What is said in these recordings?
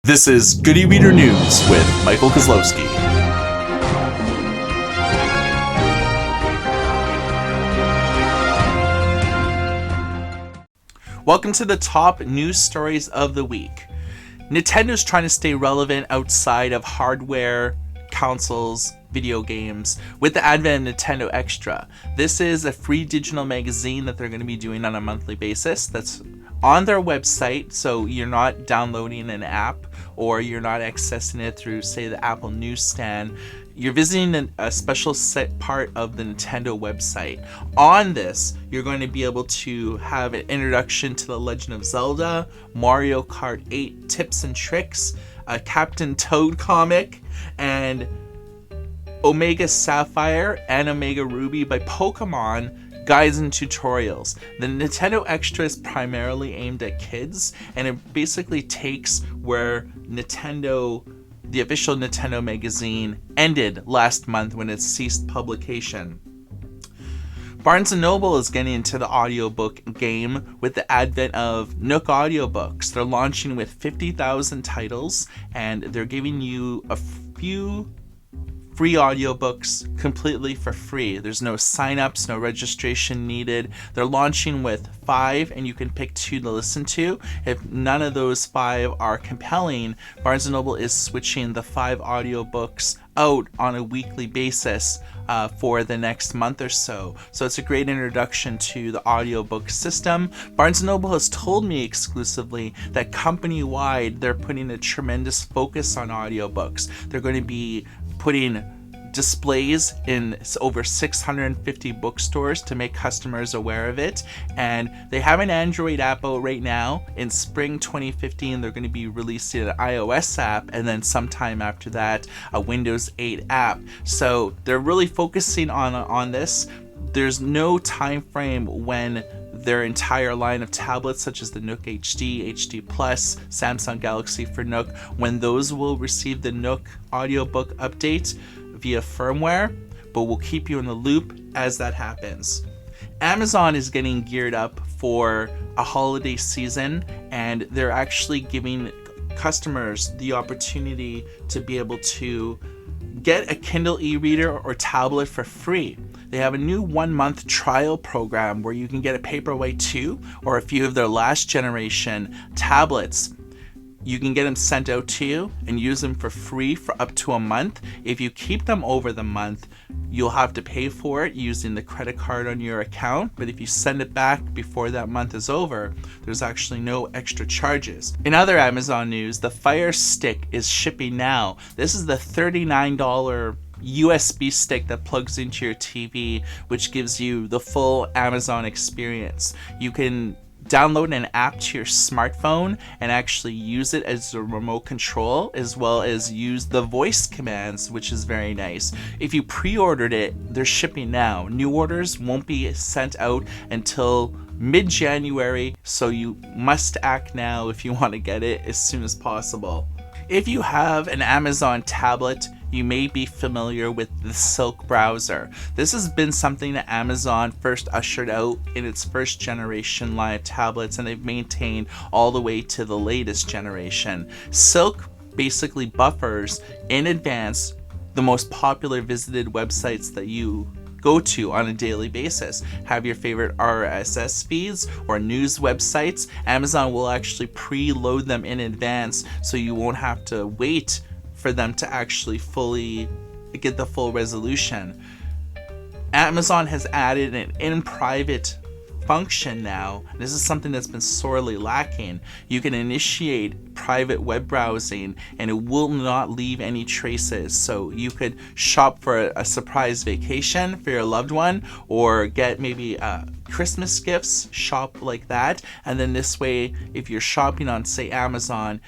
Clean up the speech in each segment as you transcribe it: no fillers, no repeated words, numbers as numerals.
This is Good e-Reader News with Michael Kozlowski. Welcome to the top news stories of the week. Nintendo's trying to stay relevant outside of hardware, consoles, video games with the advent of Nintendo Extra. This is a free digital magazine that they're going to be doing on a monthly basis that's on their website, so you're not downloading an app or you're not accessing it through, say, the Apple newsstand. You're visiting a special set part of the Nintendo website. On this, you're going to be able to have an introduction to The Legend of Zelda, Mario Kart 8 tips and tricks, a Captain Toad comic, and Omega Sapphire and Omega Ruby by Pokemon guides and tutorials. The Nintendo Extra is primarily aimed at kids, and it basically takes where the official Nintendo magazine ended last month when it ceased publication. Barnes & Noble is getting into the audiobook game with the advent of Nook audiobooks. They're launching with 50,000 titles, and they're giving you a few free audiobooks completely for free. There's no sign-ups, no registration needed. They're launching with 5, and you can pick 2 to listen to. If none of those 5 are compelling, Barnes & Noble is switching the 5 audiobooks out on a weekly basis for the next month or so. So it's a great introduction to the audiobook system. Barnes & Noble has told me exclusively that company-wide they're putting a tremendous focus on audiobooks. They're going to be putting displays in over 650 bookstores to make customers aware of it, and they have an Android app out right now. In spring 2015 they're going to be releasing an iOS app, and then sometime after that a Windows 8 app. So they're really focusing on this. There's no time frame when their entire line of tablets, such as the Nook HD, HD Plus, Samsung Galaxy for Nook, when those will receive the Nook audiobook update via firmware, but we'll keep you in the loop as that happens. Amazon is getting geared up for a holiday season, and they're actually giving customers the opportunity to be able to get a Kindle e-reader or tablet for free. They have a new 1-month trial program where you can get a Paperwhite 2 or a few of their last generation tablets. You can get them sent out to you and use them for free for up to a month. If you keep them over the month, you'll have to pay for it using the credit card on your account. But if you send it back before that month is over, there's actually no extra charges. In other Amazon news, the Fire Stick is shipping now. This is the $39 USB stick that plugs into your TV, which gives you the full Amazon experience. You can download an app to your smartphone and actually use it as a remote control, as well as use the voice commands, which is very nice. If you pre-ordered it, they're shipping now. New orders won't be sent out until mid-January, so you must act now if you want to get it as soon as possible. If you have an Amazon tablet, you may be familiar with the Silk browser. This has been something that Amazon first ushered out in its first generation line of tablets, and they've maintained all the way to the latest generation. Silk basically buffers in advance the most popular visited websites that you go to on a daily basis. Have your favorite RSS feeds or news websites. Amazon will actually preload them in advance, so you won't have to wait for them to actually fully get the full resolution. Amazon has added an in-private function now. This is something that's been sorely lacking. You can initiate private web browsing and it will not leave any traces. So you could shop for a surprise vacation for your loved one, or get maybe Christmas gifts, shop like that. And then this way, if you're shopping on, say, Amazon,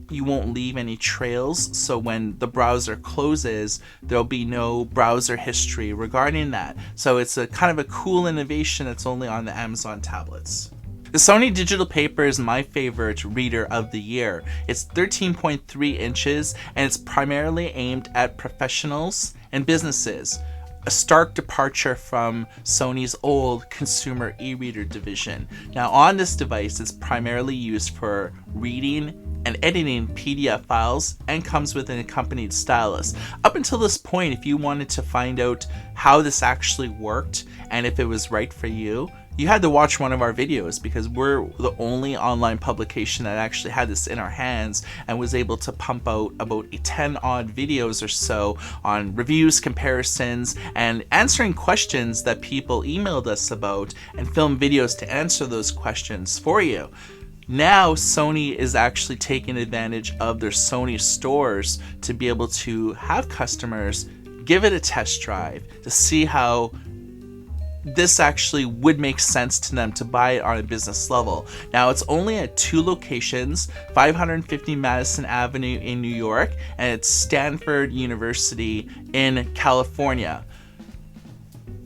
you won't leave any trails, so when the browser closes, there'll be no browser history regarding that. So it's a kind of a cool innovation that's only on the Amazon tablets. The Sony Digital Paper is my favorite reader of the year. It's 13.3 inches and it's primarily aimed at professionals and businesses. a stark departure from Sony's old consumer e-reader division. Now on this device, it's primarily used for reading and editing PDF files and comes with an accompanied stylus. Up until this point, if you wanted to find out how this actually worked and if it was right for you, you had to watch one of our videos, because we're the only online publication that actually had this in our hands and was able to pump out about 10 odd videos or so on reviews, comparisons, and answering questions that people emailed us about, and film videos to answer those questions for you. Now Sony is actually taking advantage of their Sony stores to be able to have customers give it a test drive to see how this actually would make sense to them to buy it on a business level. Now it's only at 2 locations, 550 Madison Avenue in New York, and it's Stanford University in California.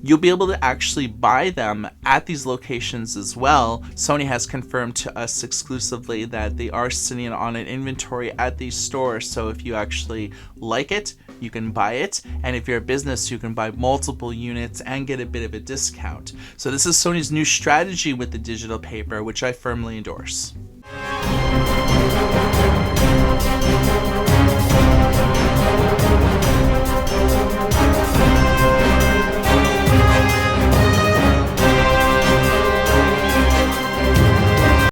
You'll be able to actually buy them at these locations as well. Sony has confirmed to us exclusively that they are sitting on an inventory at these stores, so if you actually like it, you can buy it, and if you're a business, you can buy multiple units and get a bit of a discount. So this is Sony's new strategy with the digital paper, which I firmly endorse.